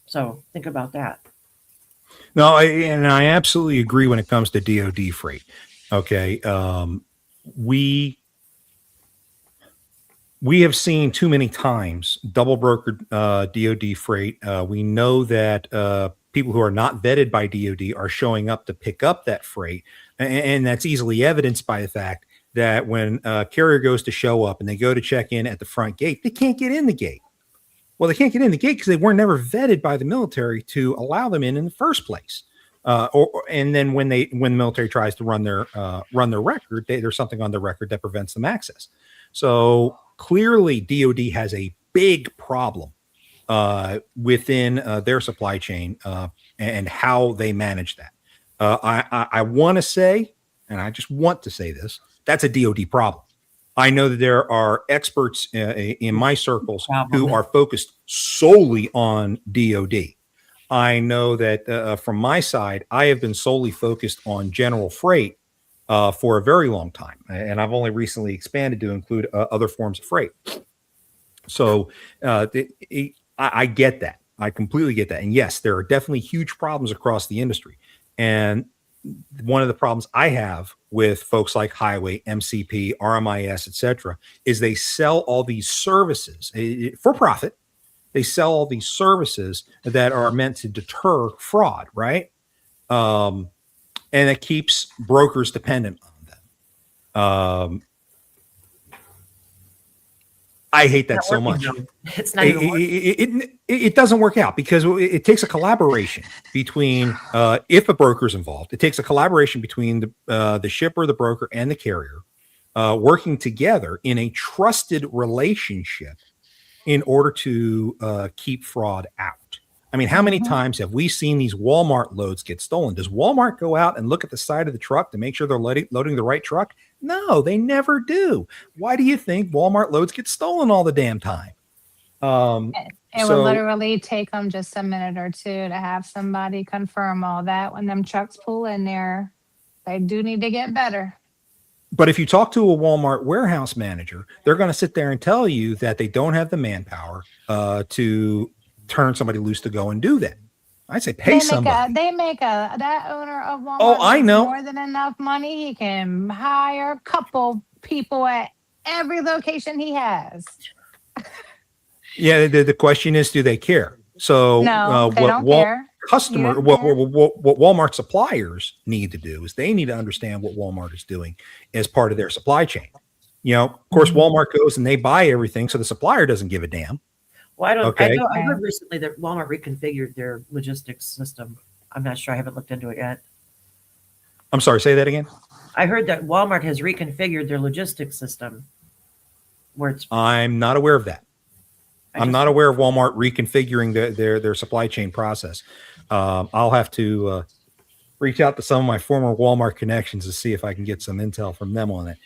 So think about that. No, I absolutely agree when it comes to DoD freight. Okay. We have seen too many times double brokered DoD freight. We know that people who are not vetted by DoD are showing up to pick up that freight. And that's easily evidenced by the fact that when a carrier goes to show up and they go to check in at the front gate, they can't get in the gate. Well, they can't get in the gate because they were never vetted by the military to allow them in the first place. And then when the military tries to run their record, there's something on the record that prevents them access. So clearly, DoD has a big problem within their supply chain and how they manage that. I want to say, and I just want to say this, that's a DoD problem. I know that there are experts in my circles who are focused solely on DoD. I know that from my side, I have been solely focused on general freight for a very long time. And I've only recently expanded to include other forms of freight. So I get that. I completely get that. And yes, there are definitely huge problems across the industry. And one of the problems I have with folks like Highway, MCP, RMIS, et cetera, is they sell all these services for profit. They sell all these services that are meant to deter fraud, right? And it keeps brokers dependent on them. I hate that so much. It's not even working. It doesn't work out because it takes a collaboration between if a broker is involved. It takes a collaboration between the shipper, the broker, and the carrier working together in a trusted relationship in order to keep fraud out. I mean, how many times have we seen these Walmart loads get stolen? Does Walmart go out and look at the side of the truck to make sure they're loading the right truck? No, they never do. Why do you think Walmart loads get stolen all the damn time? It would literally take them just a minute or two to have somebody confirm all that. When them trucks pull in there, they do need to get better. But if you talk to a Walmart warehouse manager, they're going to sit there and tell you that they don't have the manpower to turn somebody loose to go and do that. I'd say pay somebody. That owner of Walmart. Oh, I know. More than enough money. He can hire a couple people at every location he has. Yeah, the question is, do they care? So no, they don't care. What Walmart suppliers need to do is they need to understand what Walmart is doing as part of their supply chain. Of course, Walmart goes and they buy everything, so the supplier doesn't give a damn. Well, I heard recently that Walmart reconfigured their logistics system. I'm not sure. I haven't looked into it yet. I'm sorry, say that again. I heard that Walmart has reconfigured their logistics system. I'm not aware of that. I'm not aware of Walmart reconfiguring their supply chain process. I'll have to reach out to some of my former Walmart connections to see if I can get some intel from them on it.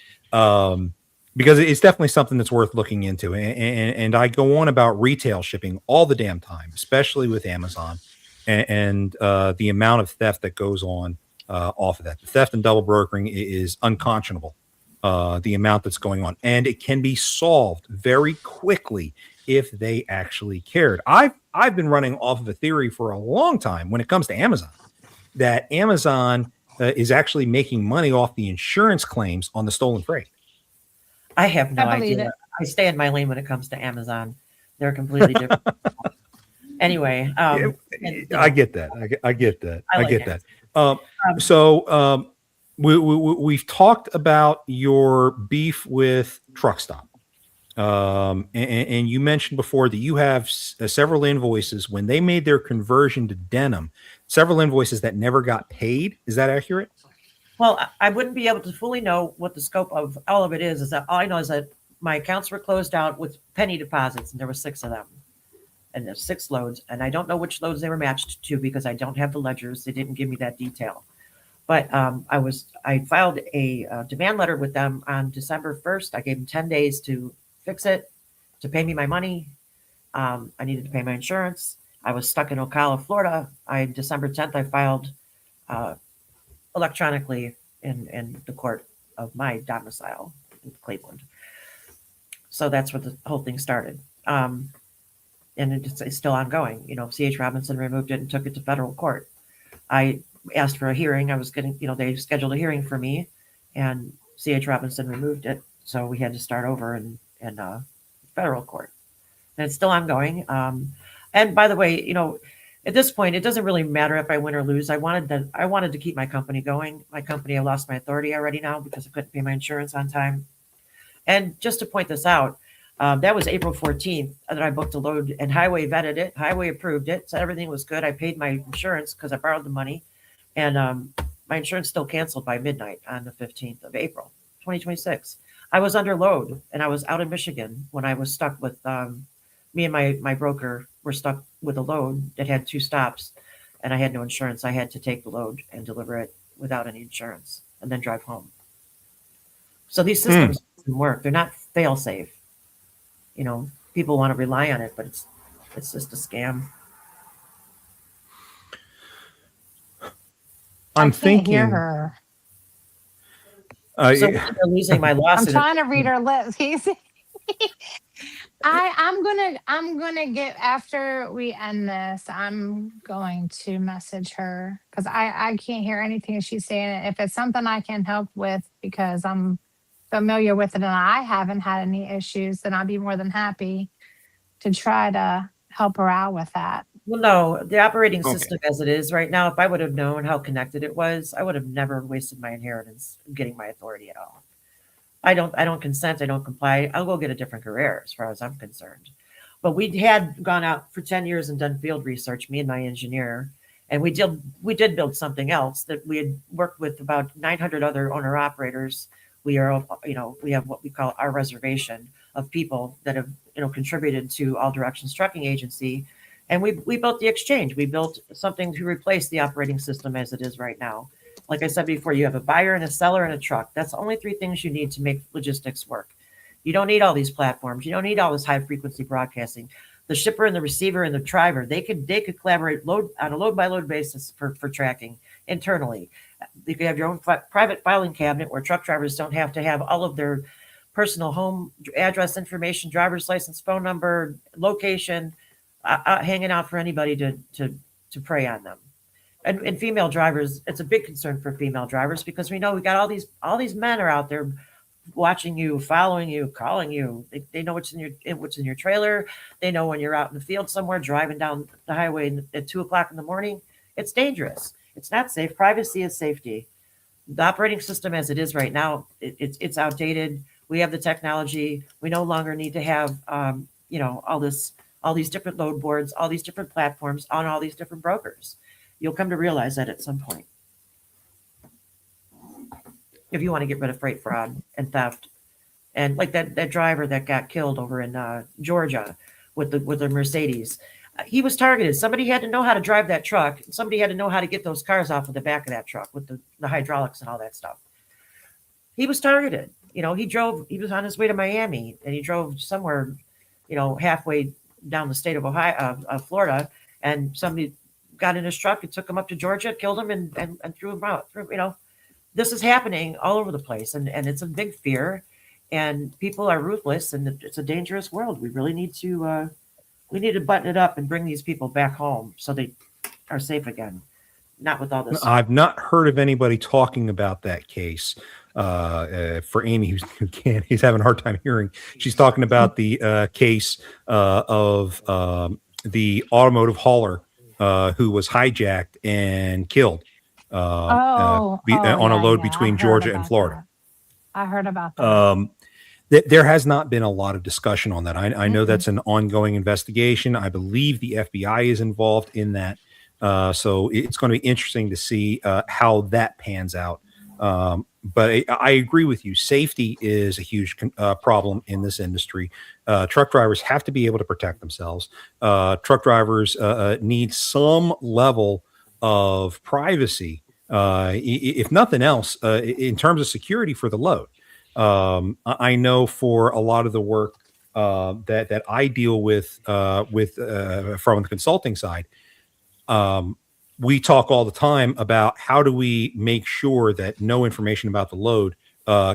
Because it's definitely something that's worth looking into. And I go on about retail shipping all the damn time, especially with Amazon and the amount of theft that goes on off of that. The theft and double brokering is unconscionable, the amount that's going on. And it can be solved very quickly if they actually cared. I've been running off of a theory for a long time when it comes to Amazon, that Amazon is actually making money off the insurance claims on the stolen freight. I have no idea. I stay in my lane when it comes to Amazon. They're completely different. Anyway, I get that. I get that. I get that. we've talked about your beef with Truck Stop. And you mentioned before that you have several invoices when they made their conversion to denim, several invoices that never got paid. Is that accurate? Well, I wouldn't be able to fully know what the scope of all of it is. Is that all I know is that my accounts were closed out with penny deposits, and there were 6 of them, and there's 6 loads, and I don't know which loads they were matched to because I don't have the ledgers. They didn't give me that detail. But I filed a demand letter with them on December 1st. I gave them 10 days to fix it, to pay me my money. I needed to pay my insurance. I was stuck in Ocala, Florida. December 10th, I filed electronically in the court of my domicile in Cleveland. So that's where the whole thing started. And it's still ongoing. C.H. Robinson removed it and took it to federal court. I asked for a hearing. I was getting, they scheduled a hearing for me, and C.H. Robinson removed it. So we had to start over in federal court. And it's still ongoing. And by the way, at this point, it doesn't really matter if I win or lose. I wanted to keep my company going. My company, I lost my authority already now because I couldn't pay my insurance on time. And just to point this out, that was April 14th that I booked a load, and Highway vetted it. Highway approved it, said everything was good. I paid my insurance because I borrowed the money, and my insurance still canceled by midnight on the 15th of April, 2026. I was under load, and I was out in Michigan when I was stuck with me and my broker were stuck with a load that had 2 stops, and I had no insurance. I had to take the load and deliver it without any insurance and then drive home. So these systems don't work. They're not fail safe. People want to rely on it, but it's just a scam. I'm I can't hear thinking her. So they're losing my I'm lawsuit. trying to read her lips. I'm gonna get after we end this. I'm going to message her because I can't hear anything she's saying. If it's something I can help with because I'm familiar with it and I haven't had any issues, then I'd be more than happy to try to help her out with that. Well, no, the operating Okay. system as it is right now, if I would have known how connected it was, I would have never wasted my inheritance getting my authority at all. I don't consent. I don't comply. I'll go get a different career as far as I'm concerned. But we had gone out for 10 years and done field research, me and my engineer, and we did build something else that we had worked with about 900 other owner operators. We have what we call our reservation of people that have, contributed to All Directions Trucking Agency. And we built the exchange. We built something to replace the operating system as it is right now. Like I said before, you have a buyer and a seller and a truck. That's the only 3 things you need to make logistics work. You don't need all these platforms. You don't need all this high frequency broadcasting. The shipper and the receiver and the driver, they could collaborate on a load by load basis for tracking internally. You could have your own private filing cabinet where truck drivers don't have to have all of their personal home address information, driver's license, phone number, location, hanging out for anybody to prey on them. And female drivers, it's a big concern for female drivers because we know we got all these men are out there watching you, following you, calling you. They know what's in your trailer. They know when you're out in the field somewhere driving down the highway at 2:00 in the morning. It's dangerous. It's not safe. Privacy is safety. The operating system as it is right now, it's outdated. We have the technology. We no longer need to have all these different load boards, all these different platforms on all these different brokers. You'll come to realize that at some point. If you want to get rid of freight fraud and theft. And like that driver that got killed over in Georgia with the Mercedes. He was targeted. Somebody had to know how to drive that truck. Somebody had to know how to get those cars off of the back of that truck with the hydraulics and all that stuff. He was targeted. He was on his way to Miami and he drove somewhere, halfway down the state of Florida, and somebody got in his truck and took him up to Georgia, killed him and threw him out. This is happening all over the place, and it's a big fear, and people are ruthless, and it's a dangerous world. We really need to button it up and bring these people back home so they are safe again. Not with all this. I've not heard of anybody talking about that case. For Amy, who's having a hard time hearing, she's talking about the case of the automotive hauler who was hijacked and killed on a load I between heard Georgia and about Florida. that. I heard about that. There has not been a lot of discussion on that. I know Mm-mm. that's an ongoing investigation. I believe the FBI is involved in that. So it's going to be interesting to see how that pans out. But I agree with you. Safety is a huge problem in this industry. Truck drivers have to be able to protect themselves. Truck drivers need some level of privacy, if nothing else, in terms of security for the load. I know for a lot of the work that I deal with from the consulting side, we talk all the time about how do we make sure that no information about the load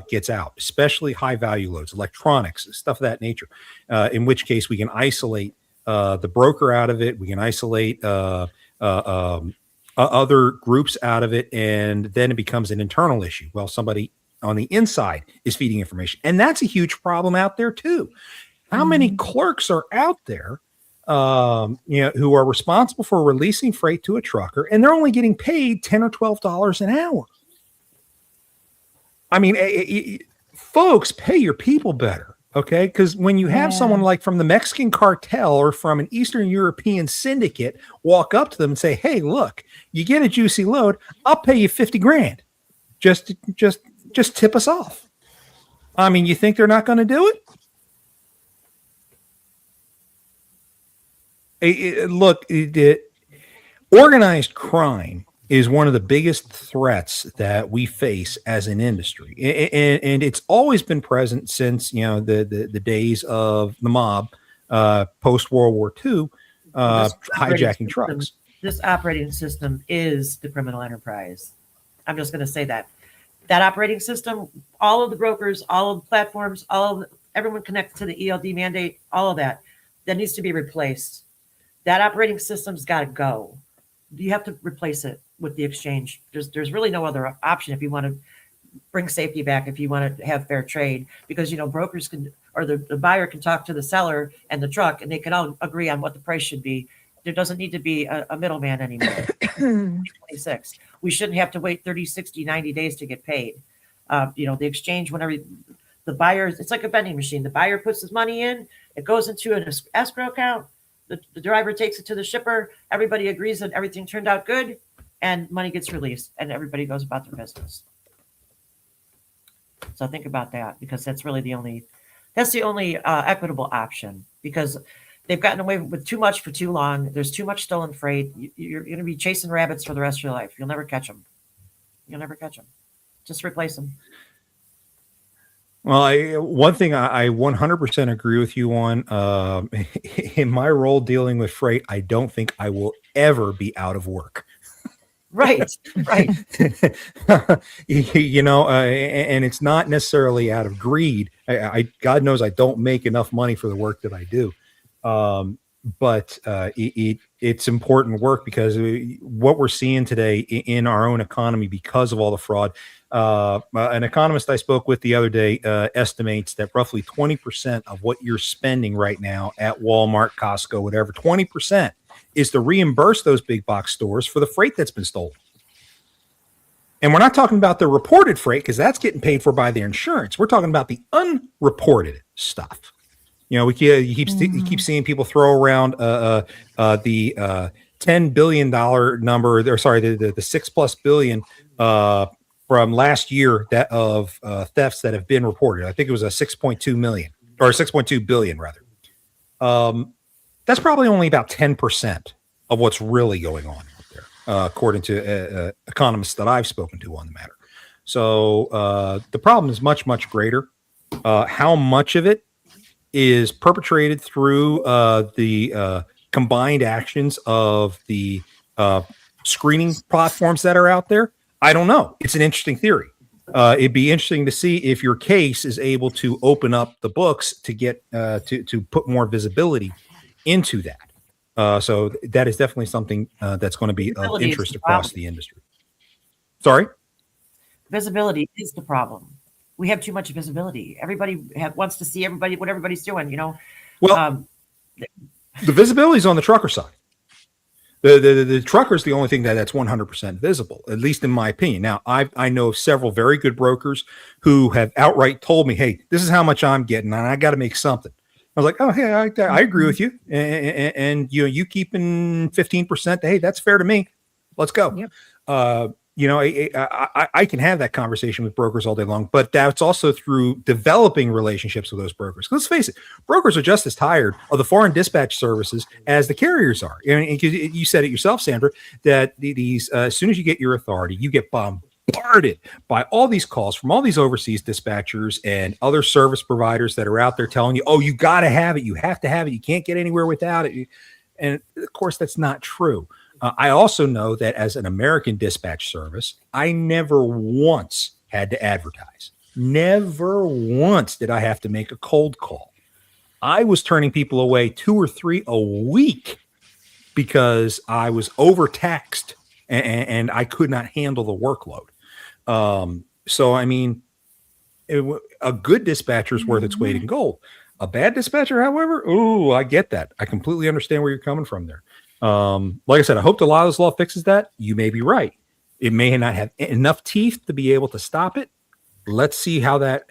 gets out, especially high value loads, electronics, stuff of that nature. In which case, we can isolate the broker out of it. We can isolate other groups out of it, and then it becomes an internal issue. Well, somebody on the inside is feeding information, and that's a huge problem out there too. How many clerks are out there, who are responsible for releasing freight to a trucker, and they're only getting paid $10 or $12 an hour? I mean, folks, pay your people better, okay? Because when you have someone like from the Mexican cartel or from an Eastern European syndicate walk up to them and say, "Hey, look, you get a juicy load, I'll pay you 50 grand. Just tip us off." I mean, you think they're not going to do it? Look, organized crime is one of the biggest threats that we face as an industry, and it's always been present since the days of the mob, post World War II, hijacking trucks. This operating system is the criminal enterprise. I'm just going to say that operating system, all of the brokers, all of the platforms, everyone connected to the ELD mandate, all of that needs to be replaced. That operating system's got to go. You have to replace it with the exchange. There's really no other option if you want to bring safety back, if you want to have fair trade, because brokers can, or the buyer can talk to the seller and the truck, and they can all agree on what the price should be. There doesn't need to be a middleman anymore. 26. We shouldn't have to wait 30, 60, 90 days to get paid. The exchange, whenever the buyer, it's like a vending machine. The buyer puts his money in, it goes into an escrow account. The driver takes it to the shipper. Everybody agrees that everything turned out good, and money gets released, and everybody goes about their business. So think about that, because that's really the only equitable option, because they've gotten away with too much for too long. There's too much stolen freight. You're going to be chasing rabbits for the rest of your life. You'll never catch them. Just replace them. Well, one thing I 100% agree with you on. In my role dealing with freight, I don't think I will ever be out of work. Right. And it's not necessarily out of greed. God knows I don't make enough money for the work that I do. But it's important work, because what we're seeing today in our own economy, because of all the fraud, an economist I spoke with the other day estimates that roughly 20% of what you're spending right now at Walmart, Costco, whatever, 20% is to reimburse those big box stores for the freight that's been stolen. And we're not talking about the reported freight, because that's getting paid for by their insurance. We're talking about the unreported stuff. You keep seeing people throw around the $10 billion number, or sorry, the $6+ billion from last year of thefts that have been reported. I think it was a 6.2 million, or 6.2 billion rather. That's probably only about 10% of what's really going on out there, according to economists that I've spoken to on the matter. So the problem is much, much greater. How much of it is perpetrated through the combined actions of the screening platforms that are out there? I don't know. It's an interesting theory. It'd be interesting to see if your case is able to open up the books to get to put more visibility into that. So that is definitely something that's going to be of interest across the industry. Sorry? Visibility is the problem. We have too much visibility. Everybody wants to see what everybody's doing, Well, the visibility is on the trucker side. The trucker is the only thing that's 100% visible, at least in my opinion. Now, I know of several very good brokers who have outright told me, "Hey, this is how much I'm getting, and I got to make something." I was like, "Oh, hey, I agree with you, and you keeping 15%. Hey, that's fair to me. Let's go." Yep. I can have that conversation with brokers all day long, but that's also through developing relationships with those brokers. Let's face it, brokers are just as tired of the foreign dispatch services as the carriers are. And you said it yourself, Sandra, that these as soon as you get your authority, you get bombarded by all these calls from all these overseas dispatchers and other service providers that are out there telling you, "Oh, you got to have it. You have to have it. You can't get anywhere without it." And of course, that's not true. I also know that as an American dispatch service, I never once had to advertise. Never once did I have to make a cold call. I was turning people away 2 or 3 a week because I was overtaxed and I could not handle the workload. So, I mean, a good dispatcher is worth its weight in gold. A bad dispatcher, however, I get that. I completely understand where you're coming from there. Like I said, I hope the Lawless Law fixes that. You may be right. It may not have enough teeth to be able to stop it. Let's see how that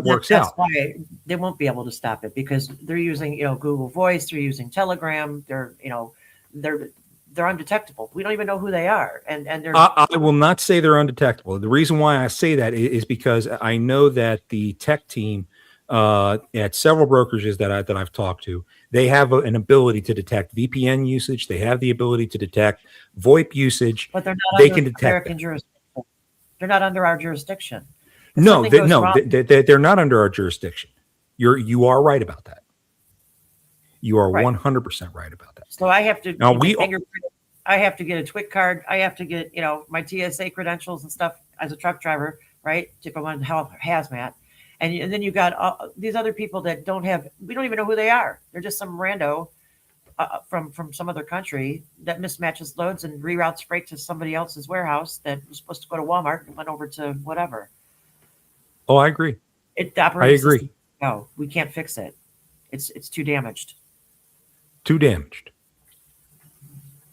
works That's out. why they won't be able to stop it, because they're using, Google Voice, they're using Telegram, they're undetectable. We don't even know who they are, and they're. I will not say they're undetectable. The reason why I say that is because I know that the tech team at several brokerages that I've talked to, they have an ability to detect VPN usage. They have the ability to detect VoIP usage. But they're not. They under can detect American jurisdiction. They're not under our jurisdiction. If No, something goes wrong- they're not under our jurisdiction. You are right about that. You are Right. 100% right about that. So I have to. Now, get my fingerprint. I have to get a TWIC card. I have to get my TSA credentials and stuff as a truck driver, right? To go on hazmat. And then you got these other people that we don't even know who they are. They're just some rando from some other country that mismatches loads and reroutes freight to somebody else's warehouse that was supposed to go to Walmart and went over to whatever. Oh, I agree. I agree. No, we can't fix it. It's too damaged. Too damaged.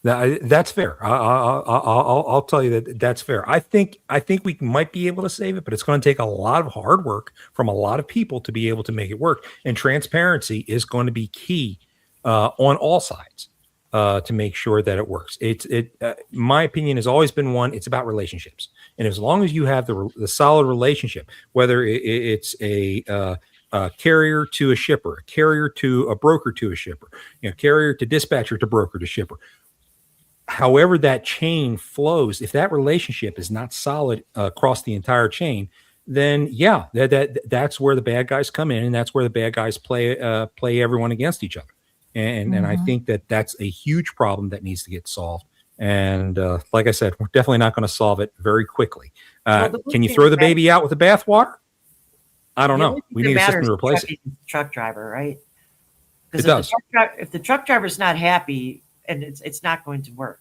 That's fair. I'll tell you that's fair. I think we might be able to save it, but it's going to take a lot of hard work from a lot of people to be able to make it work. And transparency is going to be key on all sides to make sure that it works. My opinion has always been one. It's about relationships, and as long as you have the solid relationship, whether it's a carrier to a shipper, a carrier to a broker to a shipper, carrier to dispatcher to broker to shipper. However that chain flows, if that relationship is not solid across the entire chain, then that's where the bad guys come in, and that's where the bad guys play everyone against each other. And I think that's a huge problem that needs to get solved. And like I said, we're definitely not going to solve it very quickly. Can you throw the baby out with the bathwater? I don't know. We need a system to replace it. Truck driver, right? It does. If the truck driver's not happy, and it's not going to work.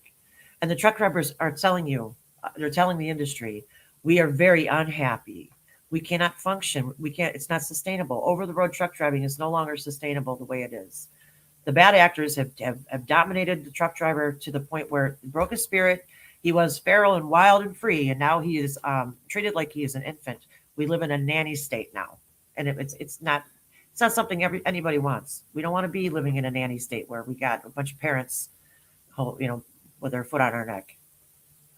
And the truck drivers are telling the industry, we are very unhappy. We cannot function. It's not sustainable. Over the road truck driving is no longer sustainable the way it is. The bad actors have dominated the truck driver to the point where he broke his spirit. He was feral and wild and free, and now he is treated like he is an infant. We live in a nanny state now, and it's not something anybody wants. We don't want to be living in a nanny state where we got a bunch of parents, with their foot on our neck.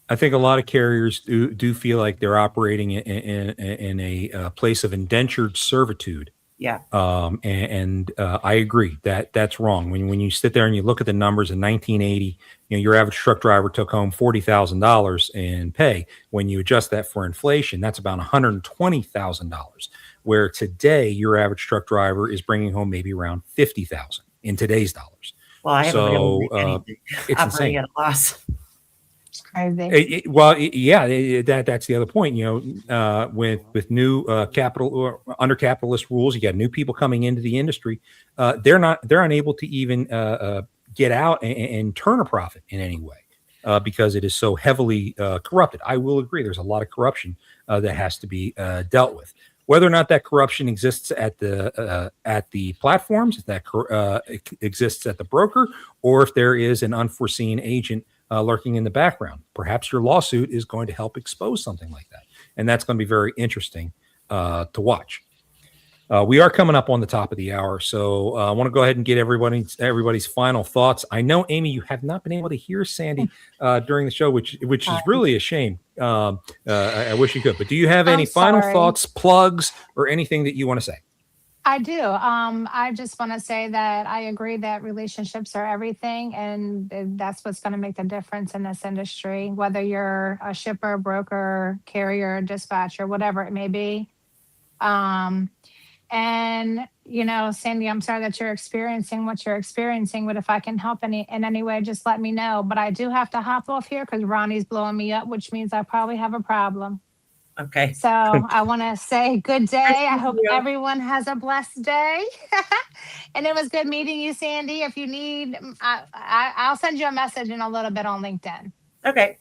I think a lot of carriers do feel like they're operating in a place of indentured servitude. Yeah. I agree that's wrong. When you sit there and you look at the numbers in 1980, your average truck driver took home $40,000 in pay. When you adjust that for inflation, that's about $120,000. Where today your average truck driver is bringing home maybe around $50,000 in today's dollars. Well, I haven't been able to make anything. It's insane. At a loss. It's crazy. That's the other point. With new capital or under capitalist rules, you got new people coming into the industry. They're unable to even get out and turn a profit in any way because it is so heavily corrupted. I will agree. There's a lot of corruption that has to be dealt with. whether or not that corruption exists at the platforms, if that exists at the broker, or if there is an unforeseen agent lurking in the background. Perhaps your lawsuit is going to help expose something like that, and that's going to be very interesting to watch. We are coming up on the top of the hour, so I want to go ahead and get everybody's final thoughts. I know, Amy, you have not been able to hear Sandy during the show, which is really a shame. I wish you could. But do you have any final thoughts, plugs, or anything that you want to say? I do. I just want to say that I agree that relationships are everything, and that's what's going to make the difference in this industry, whether you're a shipper, broker, carrier, dispatcher, whatever it may be. And, Sandy, I'm sorry that you're experiencing what you're experiencing, but if I can help in any way, just let me know. But I do have to hop off here because Ronnie's blowing me up, which means I probably have a problem. Okay. So I want to say good day. I hope everyone has a blessed day. And it was good meeting you, Sandy. If you need, I'll send you a message in a little bit on LinkedIn. Okay.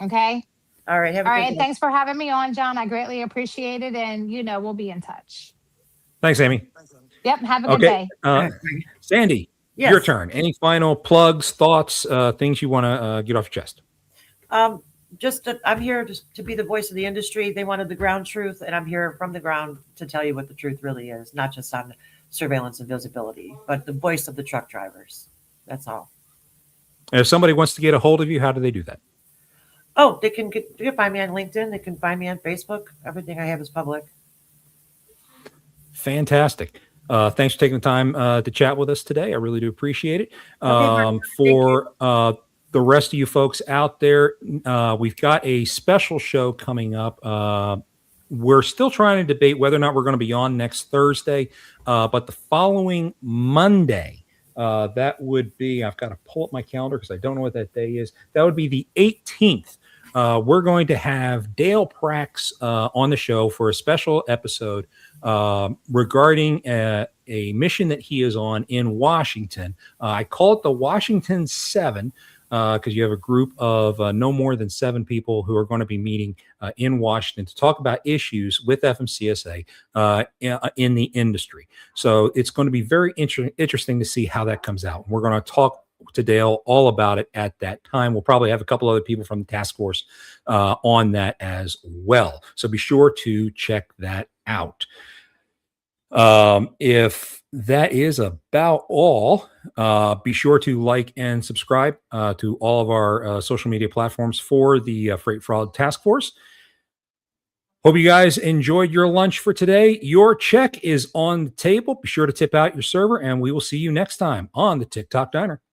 Okay. All right. All right. Thanks for having me on, John. I greatly appreciate it. And, we'll be in touch. Thanks, Amy. Yep. Have a good day. Sandy, Yes. Your turn. Any final plugs, thoughts, things you want to get off your chest? I'm here just to be the voice of the industry. They wanted the ground truth, and I'm here from the ground to tell you what the truth really is, not just on surveillance and visibility, but the voice of the truck drivers. That's all. If somebody wants to get a hold of you, how do they do that? Oh, they can find me on LinkedIn. They can find me on Facebook. Everything I have is public. Fantastic. Thanks for taking the time to chat with us today. I really do appreciate it. For the rest of you folks out there, we've got a special show coming up. We're still trying to debate whether or not we're going to be on next Thursday, but the following Monday, that would be, I've got to pull up my calendar because I don't know what that day is. That would be the 18th. We're going to have Dale Prax on the show for a special episode regarding a mission that he is on in Washington. I call it the Washington 7 because you have a group of no more than 7 people who are going to be meeting in Washington to talk about issues with FMCSA in the industry. So it's going to be very interesting to see how that comes out. We're going to talk to Dale all about it at that time. We'll probably have a couple other people from the task force on that as well. So be sure to check that out. If that is about all, be sure to like and subscribe to all of our social media platforms for the Freight Fraud Task Force. Hope you guys enjoyed your lunch for today. Your check is on the table. Be sure to tip out your server, and we will see you next time on the TikTok Diner.